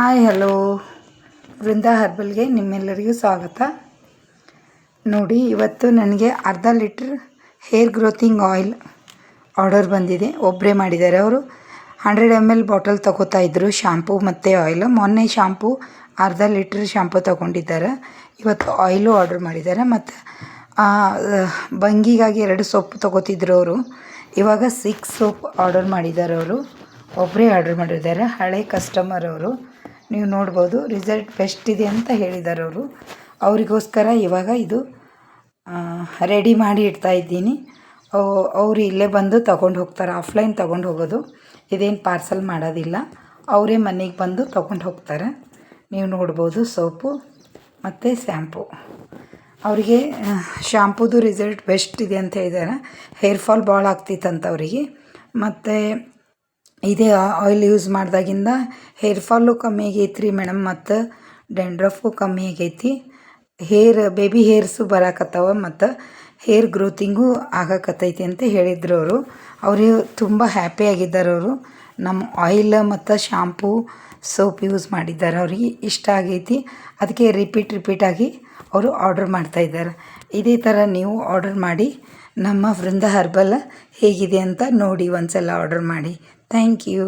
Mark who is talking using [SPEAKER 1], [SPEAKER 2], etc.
[SPEAKER 1] Hi hello Vrinda ಹರ್ಬಲ್ಗೆ ನಿಮ್ಮೆಲ್ಲರಿಗೂ ಸ್ವಾಗತ. ನೋಡಿ, ಇವತ್ತು ನನಗೆ ಅರ್ಧ ಲೀಟ್ರ್ ಹೇರ್ ಗ್ರೋತಿಂಗ್ ಆಯಿಲ್ ಆರ್ಡರ್ ಬಂದಿದೆ. ಒಬ್ಬರೇ ಮಾಡಿದ್ದಾರೆ. ಅವರು 100 ml ಬಾಟಲ್ ತೊಗೋತಾ ಇದ್ದರು, ಶಾಂಪೂ ಮತ್ತು ಆಯಿಲ್. ಮೊನ್ನೆ ಶಾಂಪೂ ಅರ್ಧ ಲೀಟ್ರ್ ಶಾಂಪೂ ತೊಗೊಂಡಿದ್ದಾರೆ. ಇವತ್ತು ಆಯಿಲು ಆರ್ಡರ್ ಮಾಡಿದ್ದಾರೆ. ಮತ್ತು ಬಂಗಿಗಾಗಿ 2 ಸೋಪ್ ತೊಗೋತಿದ್ರು ಅವರು. ಇವಾಗ 6 ಸೋಪ್ ಆರ್ಡರ್ ಮಾಡಿದ್ದಾರೆ. ಅವರು ಒಬ್ಬರೇ ಆರ್ಡರ್ ಮಾಡಿದ್ದಾರೆ. ಹಳೆ ಕಸ್ಟಮರ್ ಅವರು. ನೀವು ನೋಡ್ಬೋದು, ರಿಸಲ್ಟ್ ಬೆಸ್ಟ್ ಇದೆ ಅಂತ ಹೇಳಿದ್ದಾರೆ ಅವರು. ಅವರಿಗೋಸ್ಕರ ಇವಾಗ ಇದು ರೆಡಿ ಮಾಡಿ ಇಡ್ತಾ ಇದ್ದೀನಿ. ಅವರು ಇಲ್ಲೇ ಬಂದು ತಗೊಂಡು ಹೋಗ್ತಾರೆ. ಆಫ್ಲೈನ್ ತಗೊಂಡು ಹೋಗೋದು, ಇದೇನು ಪಾರ್ಸಲ್ ಮಾಡೋದಿಲ್ಲ. ಅವರೇ ಮನೆಗೆ ಬಂದು ತಗೊಂಡು ಹೋಗ್ತಾರೆ. ನೀವು ನೋಡ್ಬೋದು, ಸೋಪು ಮತ್ತು ಶ್ಯಾಂಪು. ಅವರಿಗೆ ಶಾಂಪೂದು ರಿಸಲ್ಟ್ ಬೆಸ್ಟ್ ಇದೆ ಅಂತ ಹೇಳಿದ್ದಾರೆ. ಹೇರ್ ಫಾಲ್ ಭಾಳ ಆಗ್ತಿತ್ತಂತ ಅವರಿಗೆ. ಮತ್ತು ಇದೇ ಆಯಿಲ್ ಯೂಸ್ ಮಾಡಿದಾಗಿಂದ ಹೇರ್ ಫಾಲು ಕಮ್ಮಿ ಆಗೈತೆ ರೀ ಮೇಡಮ್. ಮತ್ತು ಡ್ಯಾಂಡ್ರಫು ಕಮ್ಮಿ ಆಗೈತಿ. ಬೇಬಿ ಹೇರ್ಸು ಬರಾಕತ್ತವ. ಮತ್ತು ಹೇರ್ ಗ್ರೋತಿಂಗು ಆಗಕತ್ತೈತಿ ಅಂತ ಹೇಳಿದ್ರು ಅವರು. ಅವ್ರಿಗೆ ತುಂಬ ಹ್ಯಾಪಿಯಾಗಿದ್ದಾರೆ ಅವರು. ನಮ್ಮ ಆಯಿಲ್ ಮತ್ತು ಶಾಂಪೂ ಸೋಪ್ ಯೂಸ್ ಮಾಡಿದ್ದಾರೆ. ಅವ್ರಿಗೆ ಇಷ್ಟ ಆಗೈತಿ. ಅದಕ್ಕೆ ರಿಪೀಟಾಗಿ ಅವರು ಆರ್ಡ್ರ್ ಮಾಡ್ತಾಯಿದ್ದಾರೆ. ಇದೇ ಥರ ನೀವು ಆರ್ಡರ್ ಮಾಡಿ ನಮ್ಮ ವೃಂದಾ ಹರ್ಬಲ್ ಹೇಗಿದೆ ಅಂತ ನೋಡಿ, ಒಂದ್ಸಲ ಆರ್ಡರ್ ಮಾಡಿ. Thank you.